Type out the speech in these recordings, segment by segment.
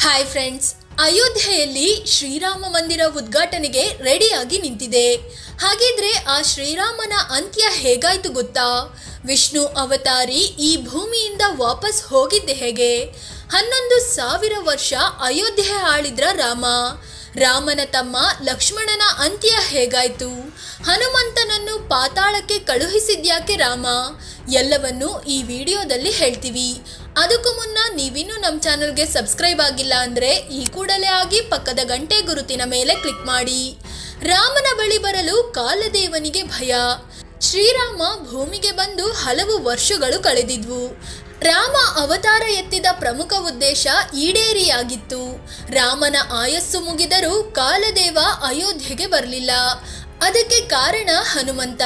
Hi friends, ಅಯೋಧ್ಯೆಯಲ್ಲಿ ಶ್ರೀರಾಮ ಮಂದಿರ ಉದ್ಘಾಟನೆಗೆ ರೆಡಿಯಾಗಿ ನಿಂತಿದೆ. ಹಾಗಿದ್ರೆ ಆ ಶ್ರೀರಾಮನ ಅಂತ್ಯ ಹೇಗಾಯ್ತು ಗೊತ್ತಾ? ವಿಷ್ಣು ಅವತಾರಿ ಈ ಭೂಮಿಯಿಂದ ವಾಪಸ್ ಹೋಗಿದ್ದೆ ಹೇಗೆ? 11,000 ವರ್ಷ ಅಯೋಧ್ಯೆ ಆಳಿದ್ರ ರಾಮನ ತಮ್ಮ ಲಕ್ಷ್ಮಣನ ಅಂತ್ಯ ಹೇಗಾಯ್ತು? ಹನುಮಂತನನ್ನು ಪಾತಾಳಕ್ಕೆ ಕಳುಹಿಸಿದ್ಯಾಕೆ ರಾಮ? ಎಲ್ಲವನ್ನು ಈ ವಿಡಿಯೋದಲ್ಲಿ ಹೇಳ್ತೀವಿ. ಅದಕ್ಕೂ ಮುನ್ನ ನೀವಿನ್ನೂ ನಮ್ಮ ಚಾನಲ್ಗೆ ಸಬ್ಸ್ಕ್ರೈಬ್ ಆಗಿಲ್ಲ ಅಂದರೆ ಈ ಕೂಡಲೇ ಆಗಿ ಪಕ್ಕದ ಗಂಟೆ ಗುರುತಿನ ಮೇಲೆ ಕ್ಲಿಕ್ ಮಾಡಿ. ರಾಮನ ಬಳಿ ಬರಲು ಕಾಲದೇವನಿಗೆ ಭಯ. ಶ್ರೀರಾಮ ಭೂಮಿಗೆ ಬಂದು ಹಲವು ವರ್ಷಗಳು ಕಳೆದಿದ್ವು. ರಾಮ ಅವತಾರ ಎತ್ತಿದ ಪ್ರಮುಖ ಉದ್ದೇಶ ಈಡೇರಿಯಾಗಿತ್ತು. ರಾಮನ ಆಯಸ್ಸು ಮುಗಿದರೂ ಕಾಲದೇವ ಅಯೋಧ್ಯೆಗೆ ಬರಲಿಲ್ಲ. ಅದಕ್ಕೆ ಕಾರಣ ಹನುಮಂತ.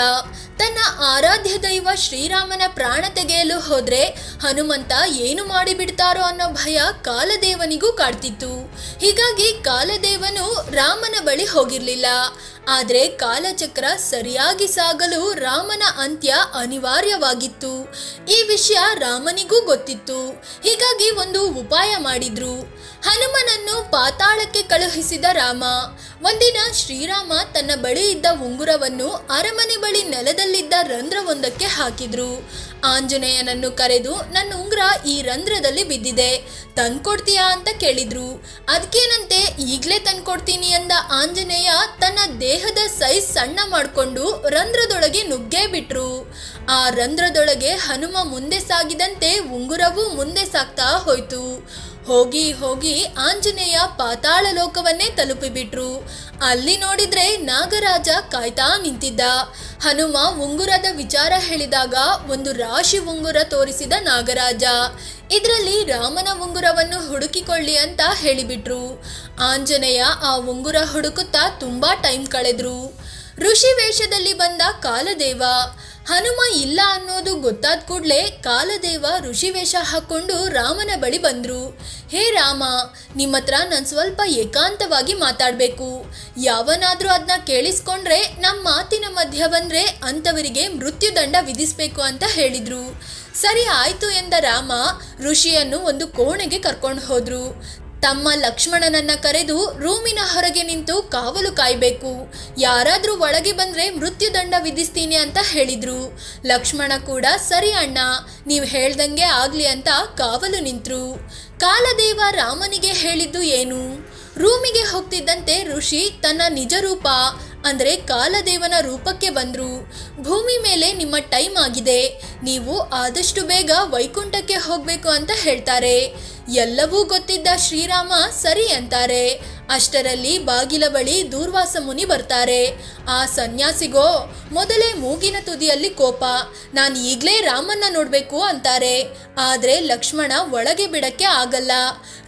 ತನ್ನ ಆರಾಧ್ಯ ದೈವ ಶ್ರೀರಾಮನ ಪ್ರಾಣ ತೆಗೆಯಲು ಹೋದ್ರೆ ಹನುಮಂತ ಏನು ಮಾಡಿಬಿಡ್ತಾರೋ ಅನ್ನೋ ಭಯ ಕಾಲದೇವನಿಗೂ ಕಾಡ್ತಿತ್ತು. ಹೀಗಾಗಿ ಕಾಲದೇವನು ರಾಮನ ಬಳಿ ಹೋಗಿರ್ಲಿಲ್ಲ. ಆದರೆ ಕಾಲಚಕ್ರ ಸರಿಯಾಗಿ ಸಾಗಲು ರಾಮನ ಅಂತ್ಯ ಅನಿವಾರ್ಯವಾಗಿತ್ತು. ಈ ವಿಷಯ ರಾಮನಿಗೂ ಗೊತ್ತಿತ್ತು. ಹೀಗಾಗಿ ಒಂದು ಉಪಾಯ ಮಾಡಿದ್ರು. ಹನುಮನನ್ನು ಪಾತಾಳಕ್ಕೆ ಕಳುಹಿಸಿದ ರಾಮ. ಒಂದಿನ ಶ್ರೀರಾಮ ತನ್ನ ಬಳಿ ಇದ್ದ ಉಂಗುರವನ್ನು ಅರಮನೆ ಬಳಿ ನೆಲದಲ್ಲಿದ್ದ ರಂಧ್ರವೊಂದಕ್ಕೆ ಹಾಕಿದ್ರು. ಆಂಜನೇಯನನ್ನು ಕರೆದು, ನನ್ನ ಉಂಗುರ ಈ ರಂಧ್ರದಲ್ಲಿ ಬಿದ್ದಿದೆ, ತಂದ್ಕೊಡ್ತೀಯಾ ಅಂತ ಕೇಳಿದ್ರು. ಅದಕ್ಕೇನಂತೆ, ಈಗಲೇ ತಂದ್ಕೊಡ್ತೀನಿ ಅಂದ ಆಂಜನೇಯ ತನ್ನ ದೇಹದ ಸೈಜ್ ಸಣ್ಣ ಮಾಡಿಕೊಂಡು ರಂಧ್ರದೊಳಗೆ ನುಗ್ಗೇ ಬಿಟ್ರು. ಆ ರಂಧ್ರದೊಳಗೆ ಹನುಮ ಮುಂದೆ ಸಾಗಿದಂತೆ ಉಂಗುರವೂ ಮುಂದೆ ಸಾಗ್ತಾ ಹೋಯ್ತು. ಹೋಗಿ ಹೋಗಿ ಆಂಜನೇಯ ಪಾತಾಳ ಲೋಕವನ್ನೇ ತಲುಪಿಬಿಟ್ರು. ಅಲ್ಲಿ ನೋಡಿದ್ರೆ ನಾಗರಾಜ ಕಾಯ್ತಾ ನಿಂತಿದ್ದ. ಹನುಮ ಉಂಗುರದ ವಿಚಾರ ಹೇಳಿದಾಗ ಒಂದು ರಾಶಿ ಉಂಗುರ ತೋರಿಸಿದ ನಾಗರಾಜ. ಇದರಲ್ಲಿ ರಾಮನ ಉಂಗುರವನ್ನು ಹುಡುಕಿಕೊಳ್ಳಿ ಅಂತ ಹೇಳಿಬಿಟ್ರು. ಆಂಜನೇಯ ಆ ಉಂಗುರ ಹುಡುಕುತ್ತಾ ತುಂಬಾ ಟೈಮ್ ಕಳೆದ್ರು. ಋಷಿ ವೇಷದಲ್ಲಿ ಬಂದ ಕಾಲದೇವ. ಹನುಮ ಇಲ್ಲ ಅನ್ನೋದು ಗೊತ್ತಾದ ಕೂಡಲೇ ಕಾಲದೇವ ಋಷಿ ವೇಷ ಹಾಕೊಂಡು ರಾಮನ ಬಳಿ ಬಂದ್ರು. ಹೇ ರಾಮ, ನಿಮ್ಮ ಹತ್ರ ನಾನು ಸ್ವಲ್ಪ ಏಕಾಂತವಾಗಿ ಮಾತಾಡಬೇಕು. ಯಾವನಾದ್ರೂ ಅದನ್ನ ಕೇಳಿಸ್ಕೊಂಡ್ರೆ ನಮ್ಮ ಮಾತಿನ ಮಧ್ಯ ಬಂದ್ರೆ ಅಂಥವರಿಗೆ ಮೃತ್ಯುದಂಡ ವಿಧಿಸ್ಬೇಕು ಅಂತ ಹೇಳಿದ್ರು. ಸರಿ ಆಯ್ತು ಎಂದ ರಾಮ ಋಷಿಯನ್ನು ಒಂದು ಕೋಣೆಗೆ ಕರ್ಕೊಂಡು ಹೋದ್ರು. ತಮ್ಮ ಲಕ್ಷ್ಮಣನನ್ನ ಕರೆದು ರೂಮಿನ ಹೊರಗೆ ನಿಂತು ಕಾವಲು ಕಾಯ್ಬೇಕು, ಯಾರಾದ್ರೂ ಒಳಗೆ ಬಂದ್ರೆ ಮೃತ್ಯುದಂಡ ವಿಧಿಸ್ತೀನಿ ಅಂತ ಹೇಳಿದ್ರು. ಲಕ್ಷ್ಮಣ ಕೂಡ ಸರಿ ಅಣ್ಣ, ನೀವು ಹೇಳ್ದಂಗೆ ಆಗ್ಲಿ ಅಂತ ಕಾವಲು ನಿಂತ್ರು. ಕಾಲದೇವ ರಾಮನಿಗೆ ಹೇಳಿದ್ದು ಏನು? ರೂಮಿಗೆ ಹೋಗ್ತಿದ್ದಂತೆ ಋಷಿ ತನ್ನ ನಿಜ ರೂಪ ಅಂದ್ರೆ ಕಾಲದೇವನ ರೂಪಕ್ಕೆ ಬಂದ್ರು. ಭೂಮಿ ಮೇಲೆ ನಿಮ್ಮ ಟೈಮ್ ಆಗಿದೆ, ನೀವು ಆದಷ್ಟು ಬೇಗ ವೈಕುಂಠಕ್ಕೆ ಹೋಗ್ಬೇಕು ಅಂತ ಹೇಳ್ತಾರೆ. ಎಲ್ಲವೂ ಗೊತ್ತಿದ್ದ ಶ್ರೀರಾಮ ಸರಿ ಅಂತಾರೆ. ಅಷ್ಟರಲ್ಲಿ ಬಾಗಿಲ ಬಳಿ ದೂರ್ವಾಸ ಮುನಿ ಬರ್ತಾರೆ. ಆ ಸನ್ಯಾಸಿಗೋ ಮೊದಲೇ ಮೂಗಿನ ತುದಿಯಲ್ಲಿ ಕೋಪ. ನಾನು ಈಗಲೇ ರಾಮನ್ನ ನೋಡ್ಬೇಕು ಅಂತಾರೆ. ಆದ್ರೆ ಲಕ್ಷ್ಮಣ ಒಳಗೆ ಬಿಡಕ್ಕೆ ಆಗಲ್ಲ.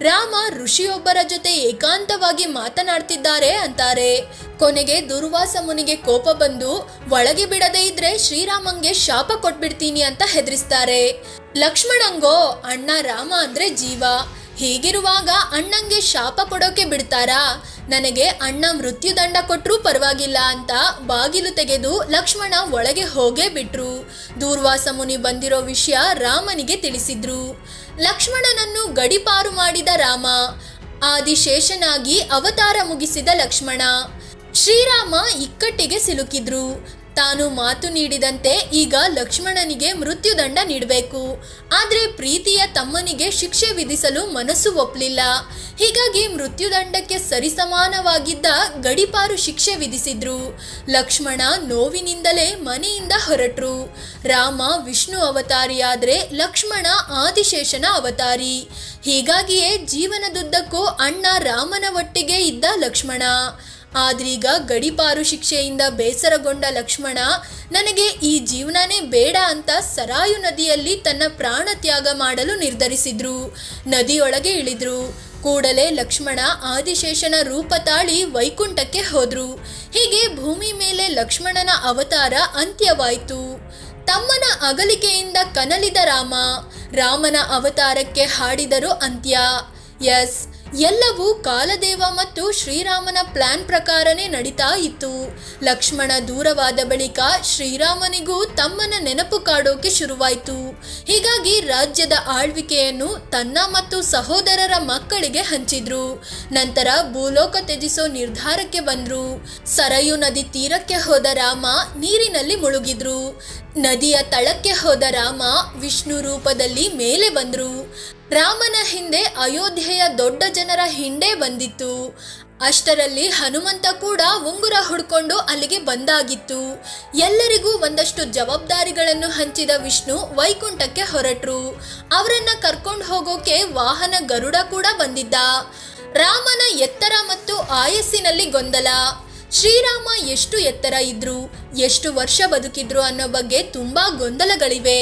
ರಾಮ ಋಷಿಯೊಬ್ಬರ ಜೊತೆ ಏಕಾಂತವಾಗಿ ಮಾತನಾಡ್ತಿದ್ದಾರೆ ಅಂತಾರೆ. ಕೊನೆಗೆ ದುರ್ವಾಸ ಮುನಿಗೆ ಕೋಪ ಬಂದು ಒಳಗೆ ಬಿಡದೇ ಇದ್ರೆ ಶ್ರೀರಾಮಂಗೆ ಶಾಪ ಕೊಟ್ಬಿಡ್ತೀನಿ ಅಂತ ಹೆದರಿಸ್ತಾರೆ. ಲಕ್ಷ್ಮಣಂಗೋ ಅಣ್ಣ ರಾಮ ಅಂದ್ರೆ ಜೀವ. ಹೀಗಿರುವಾಗ ಅಣ್ಣಂಗೆ ಶಾಪ ಕೊಡೋಕೆ ಬಿಡ್ತಾರಾ? ನನಗೆ ಅಣ್ಣ ಮೃತ್ಯುದಂಡ ಕೊಟ್ಟರೂ ಪರವಾಗಿಲ್ಲ ಅಂತ ಬಾಗಿಲು ತೆಗೆದು ಲಕ್ಷ್ಮಣ ಒಳಗೆ ಹೋಗೇ ಬಿಟ್ರು. ದೂರ್ವಾಸ ಮುನಿ ಬಂದಿರೋ ವಿಷಯ ರಾಮನಿಗೆ ತಿಳಿಸಿದ್ರು. ಲಕ್ಷ್ಮಣನನ್ನು ಗಡಿಪಾರು ಮಾಡಿದ ರಾಮ. ಆದಿಶೇಷನಾಗಿ ಅವತಾರ ಮುಗಿಸಿದ ಲಕ್ಷ್ಮಣ. ಶ್ರೀರಾಮ ಇಕ್ಕಟ್ಟಿಗೆ ಸಿಲುಕಿದ್ರು. ತಾನು ಮಾತು ನೀಡಿದಂತೆ ಈಗ ಲಕ್ಷ್ಮಣನಿಗೆ ಮೃತ್ಯುದಂಡ ನೀಡಬೇಕು. ಆದರೆ ಪ್ರೀತಿಯ ತಮ್ಮನಿಗೆ ಶಿಕ್ಷೆ ವಿಧಿಸಲು ಮನಸ್ಸು ಒಪ್ಪಲಿಲ್ಲ. ಹೀಗಾಗಿ ಮೃತ್ಯುದಂಡಕ್ಕೆ ಸರಿಸಮಾನವಾಗಿದ್ದ ಗಡಿಪಾರು ಶಿಕ್ಷೆ ವಿಧಿಸಿದ್ರು. ಲಕ್ಷ್ಮಣ ನೋವಿನಿಂದಲೇ ಮನೆಯಿಂದ ಹೊರಟ್ರು. ರಾಮ ವಿಷ್ಣು ಅವತಾರಿಯಾದ್ರೆ ಲಕ್ಷ್ಮಣ ಆದಿಶೇಷನ ಅವತಾರಿ. ಹೀಗಾಗಿಯೇ ಜೀವನದುದ್ದಕ್ಕೂ ಅಣ್ಣ ರಾಮನ ಒಟ್ಟಿಗೆ ಇದ್ದ ಲಕ್ಷ್ಮಣ. ಆದ್ರೀಗ ಗಡಿಪಾರು ಶಿಕ್ಷೆಯಿಂದ ಬೇಸರಗೊಂಡ ಲಕ್ಷ್ಮಣ ನನಗೆ ಈ ಜೀವನನೇ ಬೇಡ ಅಂತ ಸರಾಯು ನದಿಯಲ್ಲಿ ತನ್ನ ಪ್ರಾಣ ತ್ಯಾಗ ಮಾಡಲು ನಿರ್ಧರಿಸಿದ್ರು. ನದಿಯೊಳಗೆ ಇಳಿದ್ರು. ಕೂಡಲೇ ಲಕ್ಷ್ಮಣ ಆದಿಶೇಷನ ರೂಪ ತಾಳಿ ವೈಕುಂಠಕ್ಕೆ ಹೋದ್ರು. ಹೀಗೆ ಭೂಮಿ ಮೇಲೆ ಲಕ್ಷ್ಮಣನ ಅವತಾರ ಅಂತ್ಯವಾಯಿತು. ತಮ್ಮನ ಅಗಲಿಕೆಯಿಂದ ಕನಲಿದ ರಾಮನ ಅವತಾರಕ್ಕೆ ಹಾಡಿದರು ಅಂತ್ಯ. ಎಸ್, ಎಲ್ಲವೂ ಕಾಲದೇವ ಮತ್ತು ಶ್ರೀರಾಮನ ಪ್ಲಾನ್ ಪ್ರಕಾರನೇ ನಡೀತಾ ಇತ್ತು. ಲಕ್ಷ್ಮಣ ದೂರವಾದ ಬಳಿಕ ಶ್ರೀರಾಮನಿಗೂ ತಮ್ಮನ ನೆನಪು ಕಾಡೋಕೆ ಶುರುವಾಯಿತು. ಹೀಗಾಗಿ ರಾಜ್ಯದ ಆಳ್ವಿಕೆಯನ್ನು ತನ್ನ ಮತ್ತು ಸಹೋದರರ ಮಕ್ಕಳಿಗೆ ಹಂಚಿದ್ರು. ನಂತರ ಭೂಲೋಕ ತ್ಯಜಿಸೋ ನಿರ್ಧಾರಕ್ಕೆ ಬಂದ್ರು. ಸರಯು ನದಿ ತೀರಕ್ಕೆ ಹೋದ ರಾಮ ನೀರಿನಲ್ಲಿ ಮುಳುಗಿದ್ರು. ನದಿಯ ತಳಕ್ಕೆ ಹೋದ ರಾಮ ವಿಷ್ಣು ರೂಪದಲ್ಲಿ ಮೇಲೆ ಬಂದ್ರು. ರಾಮನ ಹಿಂದೆ ಅಯೋಧ್ಯೆಯ ದೊಡ್ಡ ಜನರ ಹಿಂಡೆ ಬಂದಿತ್ತು. ಅಷ್ಟರಲ್ಲಿ ಹನುಮಂತ ಕೂಡ ಉಂಗುರ ಹುಡ್ಕೊಂಡು ಅಲ್ಲಿಗೆ ಬಂದಾಗಿತ್ತು. ಎಲ್ಲರಿಗೂ ಒಂದಷ್ಟು ಜವಾಬ್ದಾರಿಗಳನ್ನು ಹಂಚಿದ ವಿಷ್ಣು ವೈಕುಂಠಕ್ಕೆ ಹೊರಟ್ರು. ಅವರನ್ನ ಕರ್ಕೊಂಡು ಹೋಗೋಕೆ ವಾಹನ ಗರುಡ ಕೂಡ ಬಂದಿದ್ದ. ರಾಮನ ಎತ್ತರ ಮತ್ತು ಆಯಸ್ಸಿನಲ್ಲಿ ಗೊಂದಲ. ಶ್ರೀರಾಮ ಎಷ್ಟು ಎತ್ತರ ಇದ್ರು, ಎಷ್ಟು ವರ್ಷ ಬದುಕಿದ್ರು ಅನ್ನೋ ಬಗ್ಗೆ ತುಂಬಾ ಗೊಂದಲಗಳಿವೆ.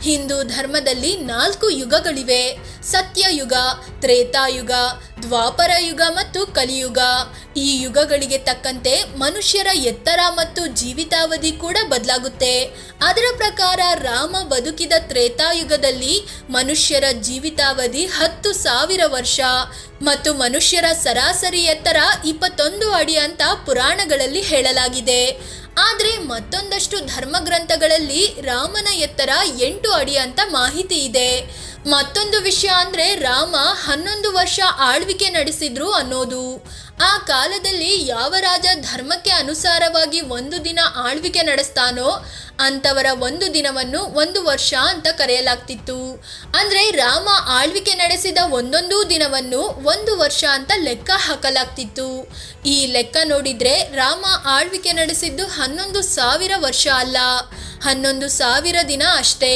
ಹಿಂದೂ ಧರ್ಮದಲ್ಲಿ 4 ಯುಗಗಳಿವೆ: ಸತ್ಯಯುಗ, ತ್ರೇತಾಯುಗ, ದ್ವಾಪರ ಯುಗ ಮತ್ತು ಕಲಿಯುಗ. ಈ ಯುಗಗಳಿಗೆ ತಕ್ಕಂತೆ ಮನುಷ್ಯರ ಎತ್ತರ ಮತ್ತು ಜೀವಿತಾವಧಿ ಕೂಡ ಬದಲಾಗುತ್ತೆ. ಅದರ ಪ್ರಕಾರ ರಾಮ ಬದುಕಿದ ತ್ರೇತಾಯುಗದಲ್ಲಿ ಮನುಷ್ಯರ ಜೀವಿತಾವಧಿ 10,000 ವರ್ಷ ಮತ್ತು ಮನುಷ್ಯರ ಸರಾಸರಿ ಎತ್ತರ 21 ಅಡಿ ಅಂತ ಪುರಾಣಗಳಲ್ಲಿ ಹೇಳಲಾಗಿದೆ. ಆದರೆ ಮತ್ತೊಂದಷ್ಟು ಧರ್ಮಗ್ರಂಥಗಳಲ್ಲಿ ರಾಮನ ಎತ್ತರ 8 ಅಡಿ ಅಂತ ಮಾಹಿತಿ ಇದೆ. ಮತ್ತೊಂದು ವಿಷಯ ಅಂದ್ರೆ ರಾಮ 11 ವರ್ಷ ಆಳ್ವಿಕೆ ನಡೆಸಿದ್ರು ಅನ್ನೋದು. ಆ ಕಾಲದಲ್ಲಿ ಯಾವ ರಾಜ ಧರ್ಮಕ್ಕೆ ಅನುಸಾರವಾಗಿ 1 ದಿನ ಆಳ್ವಿಕೆ ನಡೆಸ್ತಾನೋ ಅಂತವರ 1 ದಿನವನ್ನು 1 ವರ್ಷ ಅಂತ ಕರೆಯಲಾಗ್ತಿತ್ತು. ಅಂದ್ರೆ ರಾಮ ಆಳ್ವಿಕೆ ನಡೆಸಿದ ಒಂದೊಂದು ದಿನವನ್ನು 1 ವರ್ಷ ಅಂತ ಲೆಕ್ಕ ಹಾಕಲಾಗ್ತಿತ್ತು. ಈ ಲೆಕ್ಕ ನೋಡಿದ್ರೆ ರಾಮ ಆಳ್ವಿಕೆ ನಡೆಸಿದ್ದು 11,000 ವರ್ಷ ಅಲ್ಲ, 11,000 ದಿನ ಅಷ್ಟೇ.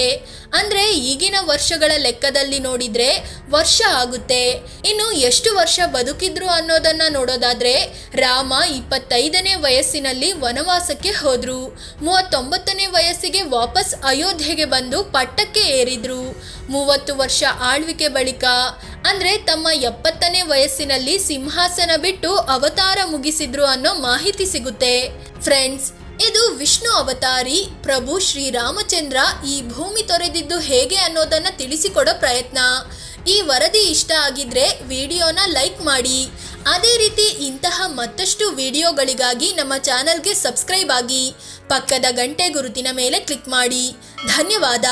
ಅಂದ್ರೆ ಈಗಿನ ವರ್ಷಗಳ ಲೆಕ್ಕದಲ್ಲಿ ನೋಡಿದ್ರೆ ವರ್ಷ ಆಗುತ್ತೆ. ಇನ್ನು ಎಷ್ಟು ವರ್ಷ ಬದುಕಿದ್ರು ಅನ್ನೋದನ್ನ ನೋಡೋದಾದ್ರೆ ರಾಮ 25ನೇ ವಯಸ್ಸಿನಲ್ಲಿ ವನವಾಸಕ್ಕೆ ಹೋದ್ರು. 39ನೇ ವಯಸ್ಸಿಗೆ ವಾಪಸ್ ಅಯೋಧ್ಯೆಗೆ ಬಂದು ಪಟ್ಟಕ್ಕೆ ಏರಿದ್ರು. 30 ವರ್ಷ ಆಳ್ವಿಕೆ ಬಳಿಕ ಅಂದ್ರೆ ತಮ್ಮ 70ನೇ ವಯಸ್ಸಿನಲ್ಲಿ ಸಿಂಹಾಸನ ಬಿಟ್ಟು ಅವತಾರ ಮುಗಿಸಿದ್ರು ಅನ್ನೋ ಮಾಹಿತಿ ಸಿಗುತ್ತೆ. ಫ್ರೆಂಡ್ಸ್, ಇದು ವಿಷ್ಣು ಅವತಾರಿ ಪ್ರಭು ಶ್ರೀರಾಮಚಂದ್ರ ಈ ಭೂಮಿ ತೊರೆದಿದ್ದು ಹೇಗೆ ಅನ್ನೋದನ್ನ ತಿಳಿಸಿಕೊಡೋ ಪ್ರಯತ್ನ. ಈ ವರದಿ ಇಷ್ಟ ಆಗಿದ್ರೆ ವಿಡಿಯೋನ ಲೈಕ್ ಮಾಡಿ. ಅದೇ ರೀತಿ ಇಂತಹ ಮತ್ತಷ್ಟು ವಿಡಿಯೋಗಳಿಗಾಗಿ ನಮ್ಮ ಚಾನೆಲ್ಗೆ ಸಬ್ಸ್ಕ್ರೈಬ್ ಆಗಿ. ಪಕ್ಕದ ಗಂಟೆ ಗುರುತಿನ ಮೇಲೆ ಕ್ಲಿಕ್ ಮಾಡಿ. ಧನ್ಯವಾದ.